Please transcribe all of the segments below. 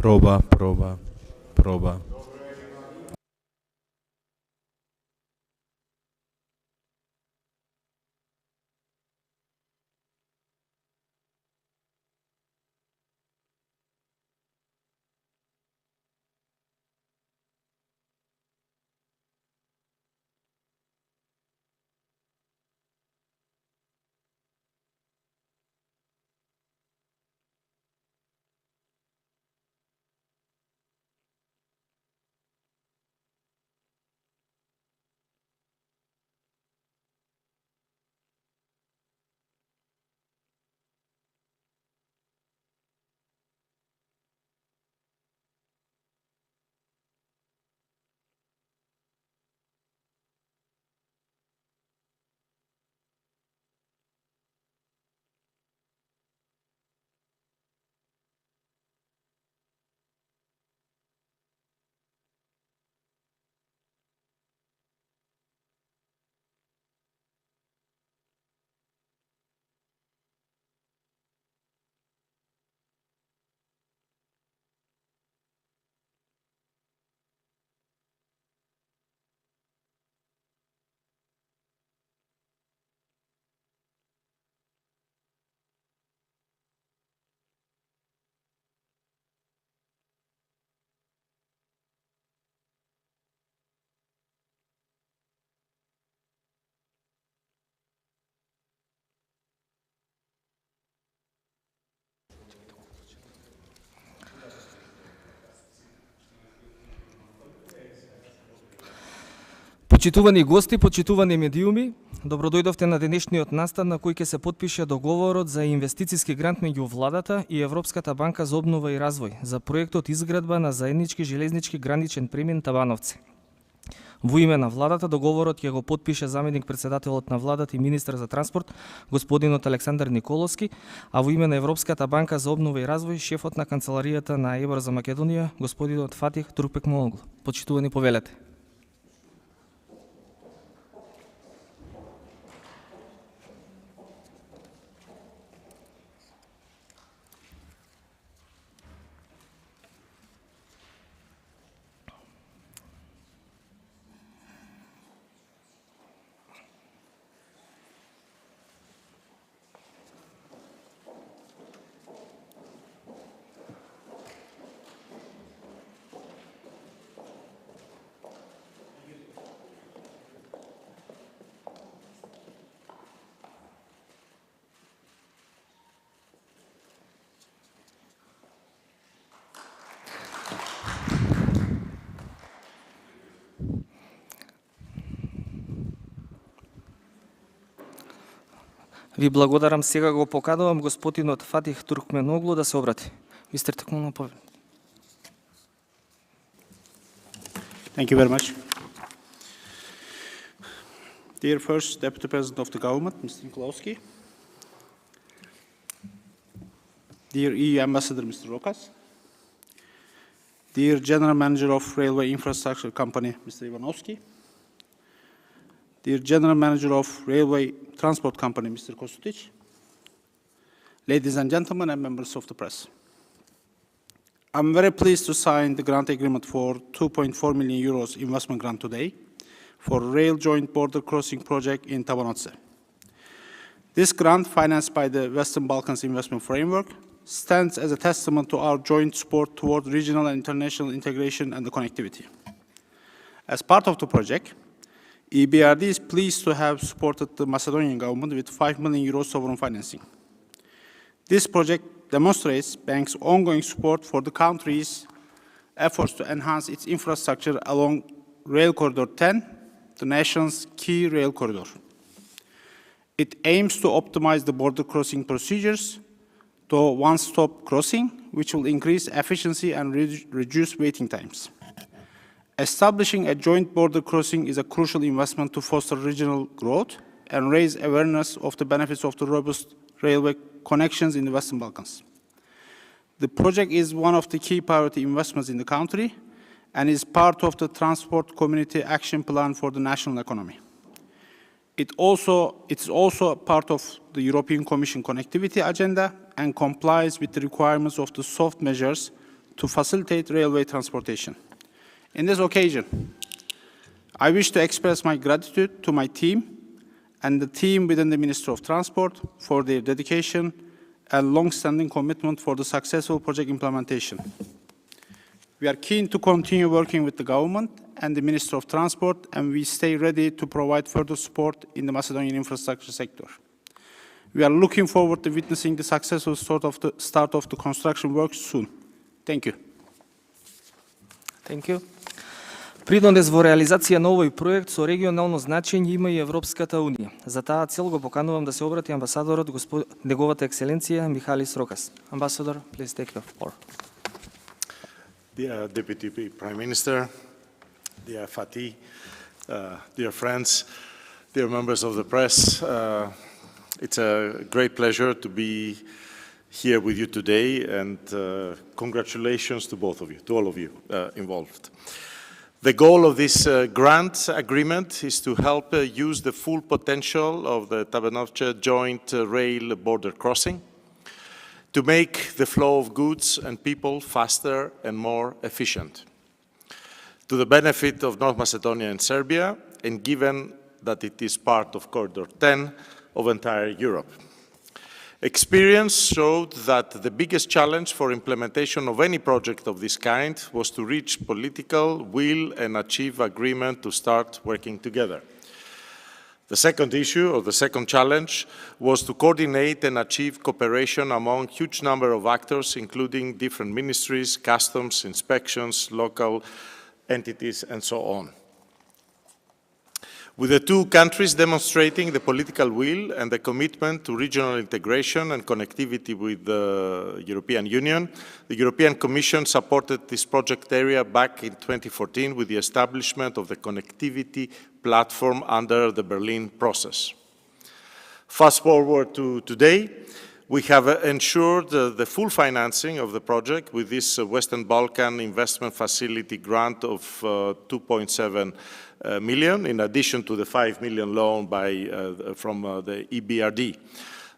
Проба. Почитувани гости, почитувани медиуми, добродојдовте на денешниот настан на кој ќе се потпише договорот за инвестициски грант меѓу Владата и Европската банка за обнова и развој за проектот изградба на заеднички железнички граничен премин Табановци. Во име на Владата договорот ќе го потпише заменик председателот на Владата и министар за транспорт господинот Александар Николовски, а во име на Европската банка за обнова и развој шефот на канцеларијата на EBRD за Македонија господинот Фатих Туркменоглу. Почитувани повелете. Ви благодарам, сега го поканувам господинот Фатих Туркменоглу да се обрати. Мистер Туркменоглу. Thank you very much. Dear First Deputy President of the Government, Mr. Nikolowski. Dear EU Ambassador, Mr. Rokas. Dear General Manager of Railway Infrastructure Company, Mr. Ivanovski. Dear General Manager of Railway Transport Company, Mr. Kosutic. Ladies and gentlemen and members of the press. I'm very pleased to sign the grant agreement for 2.4 million euros investment grant today for rail joint border crossing project in Tabanoce. This grant, financed by the Western Balkans Investment Framework, stands as a testament to our joint support toward regional and international integration and the connectivity. As part of the project, EBRD is pleased to have supported the Macedonian government with 5 million euros sovereign financing. This project demonstrates bank's ongoing support for the country's efforts to enhance its infrastructure along Rail Corridor 10, the nation's key rail corridor. It aims to optimize the border crossing procedures to a one-stop crossing, which will increase efficiency and reduce waiting times. Establishing a joint border crossing is a crucial investment to foster regional growth and raise awareness of the benefits of the robust railway connections in the Western Balkans. The project is one of the key priority investments in the country and is part of the Transport Community Action Plan for the national economy. It is also a part of the European Commission connectivity agenda and complies with the requirements of the soft measures to facilitate railway transportation. In this occasion, I wish to express my gratitude to my team and the team within the Ministry of Transport for their dedication and long-standing commitment for the successful project implementation. We are keen to continue working with the government and the Ministry of Transport, and we stay ready to provide further support in the Macedonian infrastructure sector. We are looking forward to witnessing the successful start of the construction work soon. Thank you. Thank you. Придонес во реализација на овој проект со регионално значење има и Европската Унија. За таа цел го поканувам да се обрати амбасадорот неговата екселенција Михалис Рокас. Ambassador, please take the floor. Dear Deputy Prime Minister, dear Fatih, dear friends, dear members of the press, it's a great pleasure to be here with you today, and congratulations to both of you, to all of you involved. The goal of this grant agreement is to help use the full potential of the Tabanovce joint rail border crossing to make the flow of goods and people faster and more efficient, to the benefit of North Macedonia and Serbia, and given that it is part of Corridor 10 of entire Europe. Experience showed that the biggest challenge for implementation of any project of this kind was to reach political will and achieve agreement to start working together. The second issue, or the second challenge, was to coordinate and achieve cooperation among a huge number of actors, including different ministries, customs, inspections, local entities, and so on. With the two countries demonstrating the political will and the commitment to regional integration and connectivity with the European Union, the European Commission supported this project area back in 2014 with the establishment of the connectivity platform under the Berlin process. Fast forward to today, we have ensured the full financing of the project with this Western Balkan Investment Facility grant of 2.7 million, in addition to the 5 million loan from the EBRD.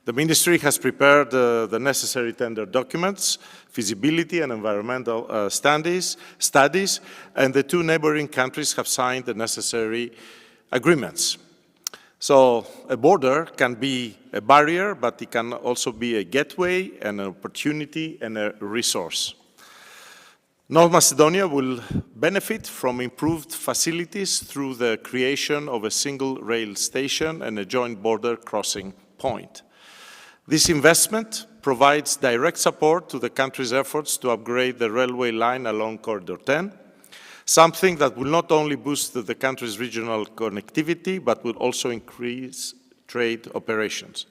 The Ministry has prepared the necessary tender documents, feasibility and environmental studies, and the two neighboring countries have signed the necessary agreements. So a border can be a barrier, but it can also be a gateway, and an opportunity, and a resource. North Macedonia will benefit from improved facilities through the creation of a single rail station and a joint border crossing point. This investment provides direct support to the country's efforts to upgrade the railway line along Corridor 10, something that will not only boost the country's regional connectivity, but will also increase trade operations.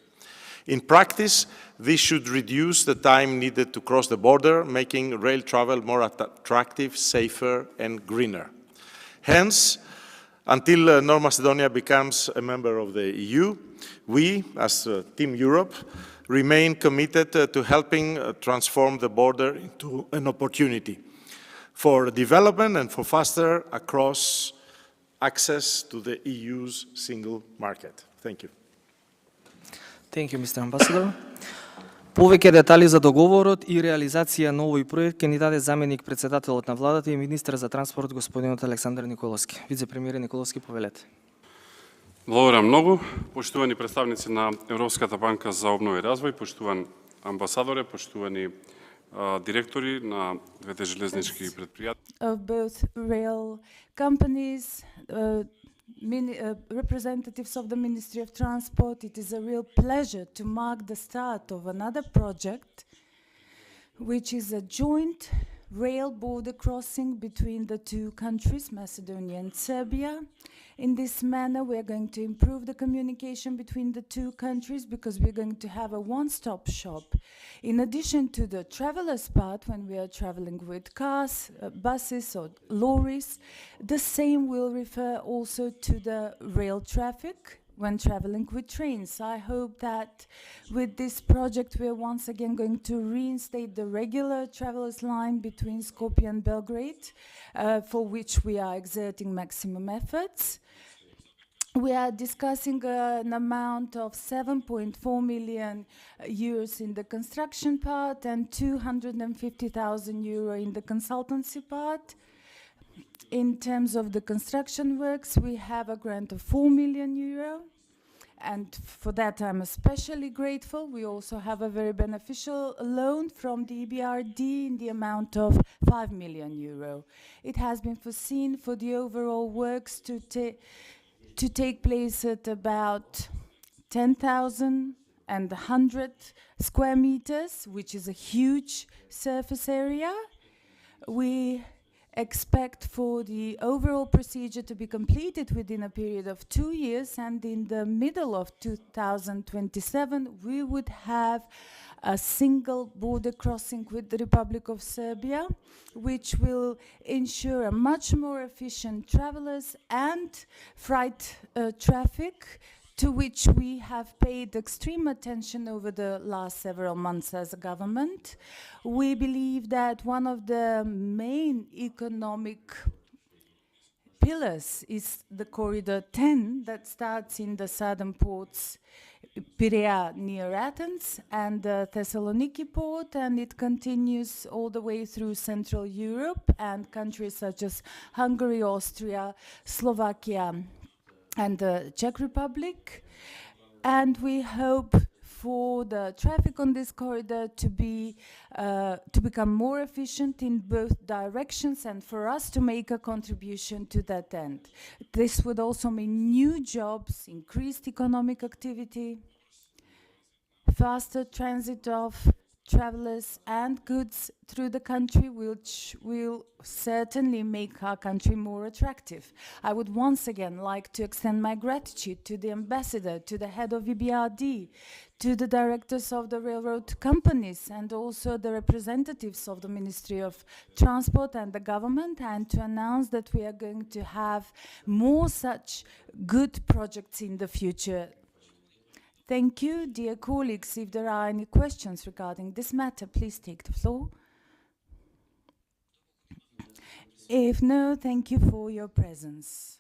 In practice, this should reduce the time needed to cross the border, making rail travel more attractive, safer, and greener. Hence, until North Macedonia becomes a member of the EU, we, as Team Europe, remain committed to helping transform the border into an opportunity for development and for faster across access to the EU's single market. Thank you. Thank you, Mr. Ambassador. Повеќе детали за договорот и реализација на овој проект ќе ни даде заменик председателот на владата и министер за транспорт господинот Александар Николовски. Вице-премиер Николовски, повелете. Благодарам многу, поштувани представници на Европската банка за обнова и развој, поштуван амбасадоре, поштувани директори на двете железнички предпријатија. Of both rail companies, representatives of the Ministry of Transport, it is a real pleasure to mark the start of another project, which is a joint rail border crossing between the two countries, Macedonia and Serbia. In this manner, we are going to improve the communication between the two countries, because we're going to have a one-stop shop. In addition to the travelers part, when we are traveling with cars, buses or lorries, the same will refer also to the rail traffic when traveling with trains. I hope that with this project we are once again going to reinstate the regular travelers line between Skopje and Belgrade, for which we are exerting maximum efforts. we are discussing an amount of 7.4 million euros in the construction part and 250,000 euro in the consultancy part. In terms of the construction works, we have a grant of 4 million euro. And for that, I'm especially grateful. We also have a very beneficial loan from the EBRD in the amount of 5 million euro. It has been foreseen for the overall works to take place at about 10,100 square meters, which is a huge surface area. We expect for the overall procedure to be completed within a period of 2 years, and in the middle of 2027 we would have a single border crossing with the Republic of Serbia, which will ensure a much more efficient travelers and freight traffic, to which we have paid extreme attention over the last several months as a government. We believe that one of the main economic pillars is the Corridor 10 that starts in the southern ports, Piraeus near Athens and the Thessaloniki port, and it continues all the way through Central Europe and countries such as Hungary, Austria, Slovakia, and the Czech Republic. And we hope for the traffic on this corridor to become more efficient in both directions, and for us to make a contribution to that end. This would also mean new jobs, increased economic activity, faster transit of travelers and goods through the country, which will certainly make our country more attractive. I would once again like to extend my gratitude to the ambassador, to the head of EBRD, to the directors of the railroad companies, and also the representatives of the Ministry of Transport and the government, and to announce that we are going to have more such good projects in the future. Thank you, dear colleagues. If there are any questions regarding this matter, please take the floor. If no, thank you for your presence.